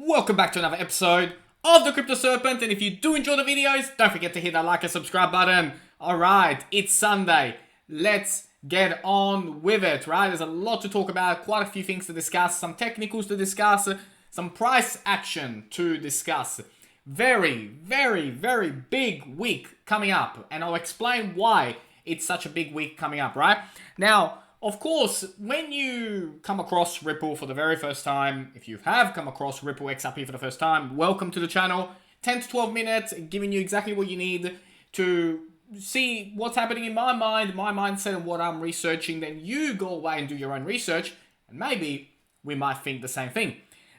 Welcome back to another episode of the Crypto Serpent, and if you do enjoy the videos, don't forget to hit that like and subscribe button. Alright, it's Sunday. Let's get on with it, right? There's a lot to talk about, quite a few things to discuss, some technicals to discuss, some price action to discuss. Very big week coming up, and I'll explain why it's such a big week coming up, right? Now, of course, when you come across Ripple for the very first time, if you have come across Ripple XRP for the first time, welcome to the channel. 10 to 12 minutes, giving you exactly what you need to see what's happening in my mind, my mindset, and what I'm researching. Then you go away and do your own research, and maybe we might think the same thing.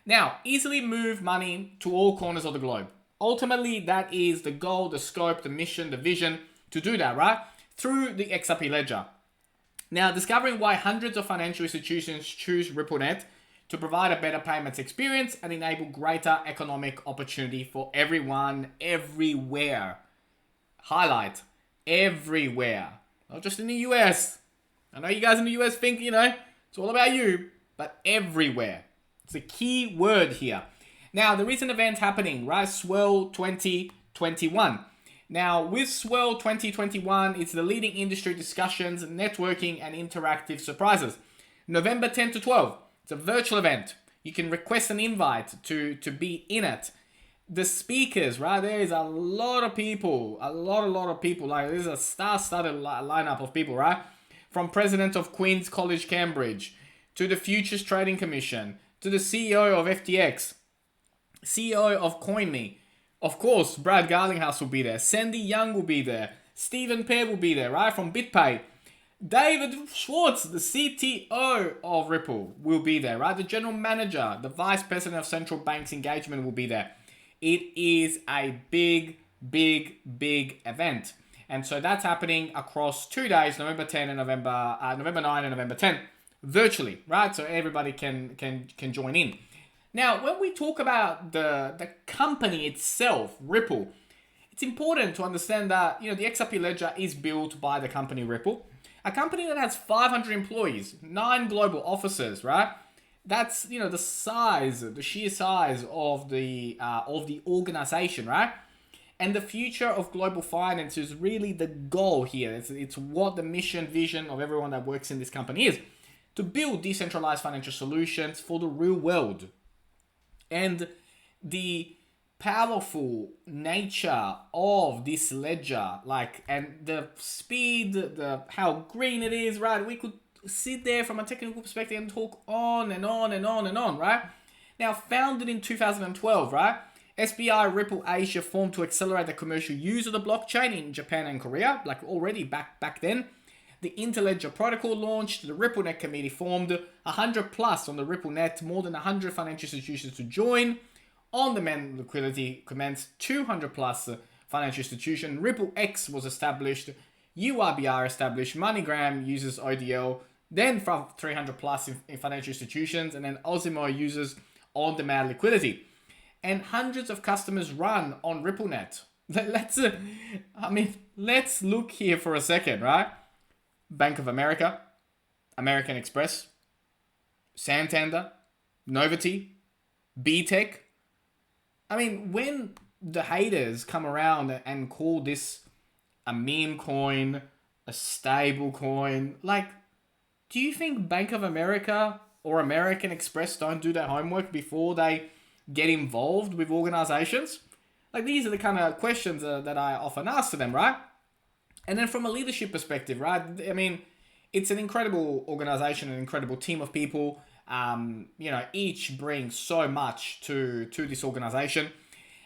Now, easily move money to all corners of the globe. Ultimately, that is the goal, the scope, the mission, the vision to do that, right? Through the XRP ledger. Now, discovering why hundreds of financial institutions choose RippleNet to provide a better payments experience and enable greater economic opportunity for everyone, everywhere. Highlight, everywhere. Not just in the US. I know you guys in the US think, it's all about you, but everywhere. It's a key word here. Now, there is an event happening, right? Swell 2021. Now, with Swell 2021, it's the leading industry discussions, networking, and interactive surprises. November 10 to 12, it's a virtual event. You can request an invite to be in it. The speakers, right, there is a lot of people, a lot of people. Like, there's a star-studded lineup of people, right? From President of Queen's College, Cambridge, to the Futures Trading Commission, to the CEO of FTX, CEO of CoinMe. Of course, Brad Garlinghouse will be there. Sandy Young will be there. Stephen Pear will be there, right? From BitPay. David Schwartz, the CTO of Ripple, will be there, right? The general manager, the vice president of central banks engagement will be there. It is a big event. And so that's happening across 2 days, November 10 and November 9 and November 10, virtually, right? So everybody can join in. Now, when we talk about the company itself, Ripple, it's important to understand that, the XRP ledger is built by the company Ripple, a company that has 500 employees, 9 global offices, right? That's, the size, the sheer size of the organization, right? And the future of global finance is really the goal here. It's what the mission, vision of everyone that works in this company is, to build decentralized financial solutions for the real world. And the powerful nature of this ledger, and the speed, how green it is, right? We could sit there from a technical perspective and talk on and on, right? Now, founded in 2012, right? SBI Ripple Asia formed to accelerate the commercial use of the blockchain in Japan and Korea, already back then. The Interledger protocol launched, the RippleNet committee formed, 100 plus on the RippleNet, more than 100 financial institutions to join. On-demand liquidity commenced, 200 plus financial institutions. RippleX was established, URBR established, MoneyGram uses ODL, then from 300 plus in financial institutions, and then Osimo uses on-demand liquidity. And hundreds of customers run on RippleNet. Let's look here for a second, right? Bank of America, American Express, Santander, Novity, BTEC. When the haters come around and call this a meme coin, a stable coin, do you think Bank of America or American Express don't do their homework before they get involved with organizations? These are the kind of questions that I often ask to them, right? And then from a leadership perspective, right? It's an incredible organization, an incredible team of people. Each brings so much to this organization.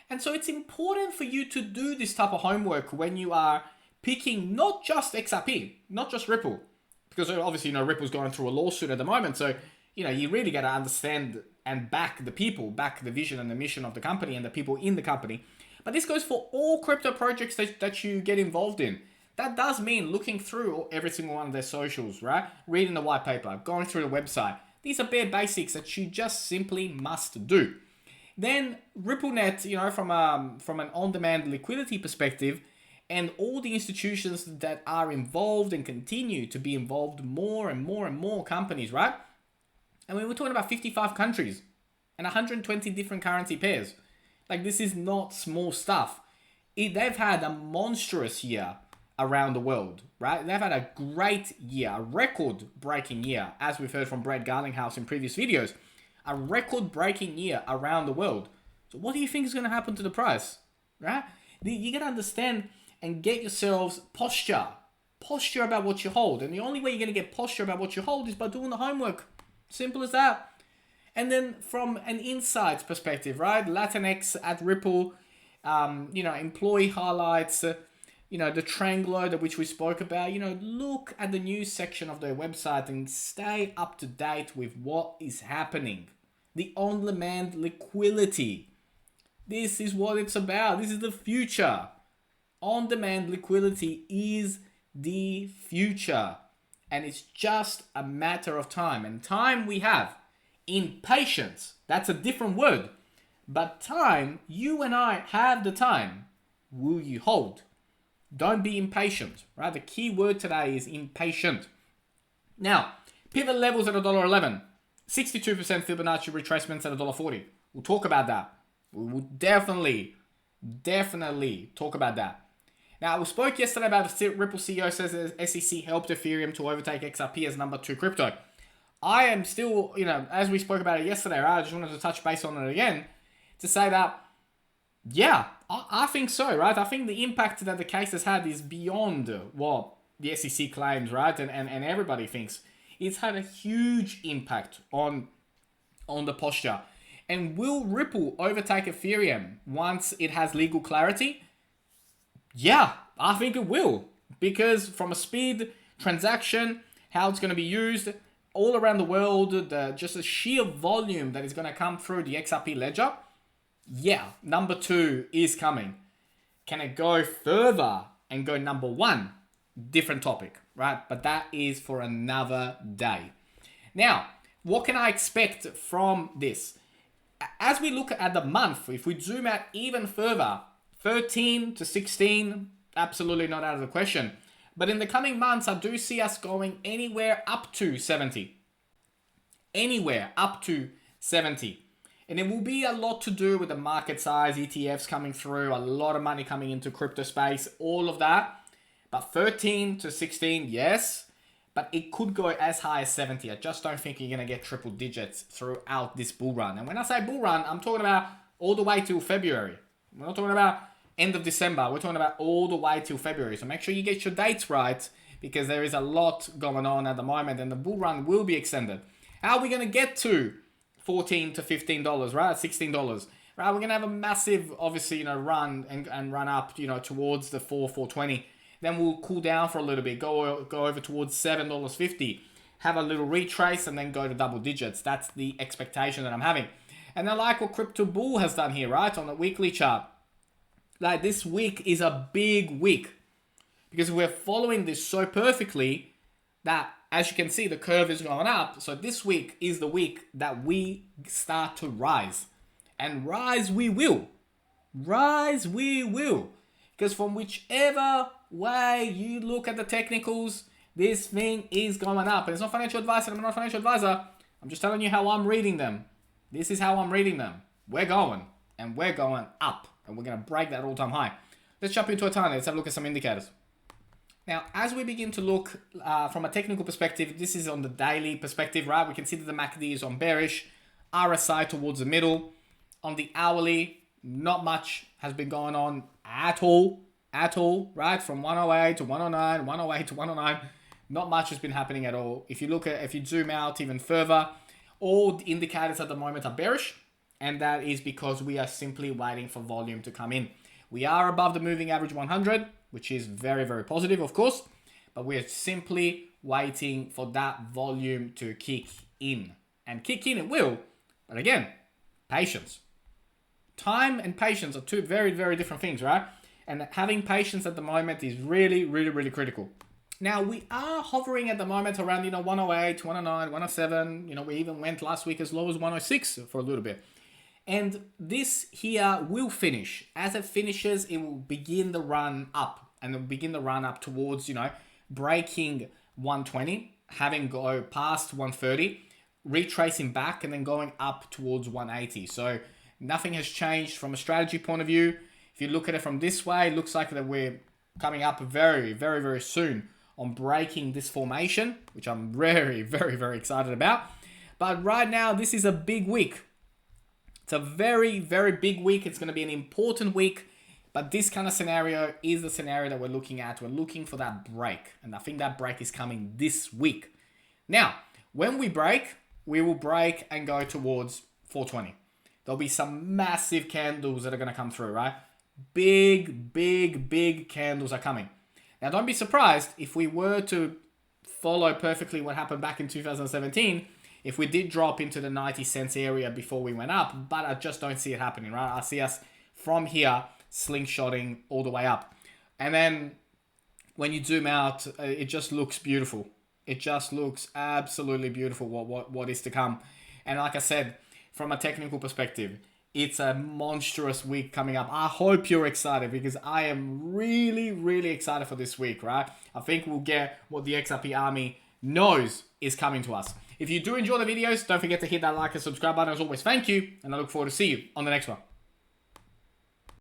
And so it's important for you to do this type of homework when you are picking not just XRP, not just Ripple. Because obviously, Ripple's going through a lawsuit at the moment. So, you really got to understand and back the people, back the vision and the mission of the company and the people in the company. But this goes for all crypto projects that you get involved in. That does mean looking through every single one of their socials, right? Reading the white paper, going through the website. These are bare basics that you just simply must do. Then RippleNet, from an on-demand liquidity perspective, and all the institutions that are involved and continue to be involved, more and more companies, right? We're talking about 55 countries. and 120 different currency pairs. Like, this is not small stuff. They've had a monstrous year around the world, right? They've had a great year, a record-breaking year, as we've heard from Brett Garlinghouse in previous videos. A record-breaking year around the world. So what do you think is going to happen to the price, right? You got to understand and get yourselves posture about what you hold. And the only way you're going to get posture about what you hold is by doing the homework. Simple as that. And then from an insights perspective, right? Latinx at Ripple, employee highlights, the Tranglo, which we spoke about. Look at the news section of their website and stay up to date with what is happening. The on-demand liquidity. This is what it's about. This is the future. On-demand liquidity is the future. And it's just a matter of time. And time we have. Impatience. That's a different word. But time, you and I have the time. Will you hold? Don't be impatient, right? The key word today is impatient. Now, pivot levels at $1.11. 62% Fibonacci retracements at $1.40. We'll talk about that. We will definitely talk about that. Now, we spoke yesterday about the Ripple CEO says that SEC helped Ethereum to overtake XRP as number 2 crypto. I am still, as we spoke about it yesterday, right? I just wanted to touch base on it again to say that, yeah, I think so, right? I think the impact that the case has had is beyond what the SEC claims, right? And everybody thinks. It's had a huge impact on the posture. And will Ripple overtake Ethereum once it has legal clarity? Yeah, I think it will. Because from a speed, transaction, how it's going to be used, all around the world, just the sheer volume that is going to come through the XRP ledger, yeah, number 2 is coming. Can it go further and go number 1? Different topic, right? But that is for another day. Now, what can I expect from this? As we look at the month, if we zoom out even further, 13 to 16, absolutely not out of the question. But in the coming months, I do see us going anywhere up to 70. Anywhere up to 70. And it will be a lot to do with the market size, ETFs coming through, a lot of money coming into crypto space, all of that. But 13 to 16, yes. But it could go as high as 70. I just don't think you're going to get triple digits throughout this bull run. And when I say bull run, I'm talking about all the way till February. We're not talking about end of December. We're talking about all the way till February. So make sure you get your dates right because there is a lot going on at the moment and the bull run will be extended. How are we going to get to $14 to $15, right? $16, right? We're going to have a massive, obviously, run and run up, towards the $4.20. Then we'll cool down for a little bit, go over towards $7.50, have a little retrace, and then go to double digits. That's the expectation that I'm having. And I like what Crypto Bull has done here, right? On the weekly chart. Like, this week is a big week because we're following this so perfectly that, as you can see, the curve is going up. So this week is the week that we start to rise. And rise we will. Rise we will. Because from whichever way you look at the technicals, this thing is going up. And it's not financial advice, and I'm not a financial advisor. I'm just telling you how I'm reading them. This is how I'm reading them. We're going. And we're going up. And we're going to break that all-time high. Let's jump into a time. Let's have a look at some indicators. Now, as we begin to look from a technical perspective, this is on the daily perspective, right? We can see that the MACD is on bearish, RSI towards the middle. On the hourly, not much has been going on at all, right? From 108 to 109, 108 to 109, not much has been happening at all. If you zoom out even further, all the indicators at the moment are bearish, and that is because we are simply waiting for volume to come in. We are above the moving average 100, which is very, very positive, of course, but we're simply waiting for that volume to kick in. And kick in it will, but again, patience. Time and patience are two very, very different things, right? And having patience at the moment is really, really, really critical. Now, we are hovering at the moment around, 108, 109, 107. We even went last week as low as 106 for a little bit. And this here will finish. As it finishes, it will begin the run up. And it will begin the run up towards, breaking 120, having go past 130. retracing back and then going up towards 180. So nothing has changed from a strategy point of view. If you look at it from this way, it looks like that we're coming up very, very, very soon on breaking this formation, which I'm very, very, very excited about. But right now, this is a big week. It's a very, very big week. It's going to be an important week. But this kind of scenario is the scenario that we're looking at. We're looking for that break. And I think that break is coming this week. Now, when we break, we will break and go towards 420. There'll be some massive candles that are going to come through, right? Big, big, big candles are coming. Now, don't be surprised if we were to follow perfectly what happened back in 2017, if we did drop into the 90 cents area before we went up, but I just don't see it happening, right? I see us from here slingshotting all the way up. And then when you zoom out, it just looks beautiful. It just looks absolutely beautiful what is to come. And like I said, from a technical perspective, it's a monstrous week coming up. I hope you're excited because I am really, really excited for this week, right? I think we'll get what the XRP army knows is coming to us. If you do enjoy the videos, don't forget to hit that like and subscribe button. As always, thank you, and I look forward to see you on the next one.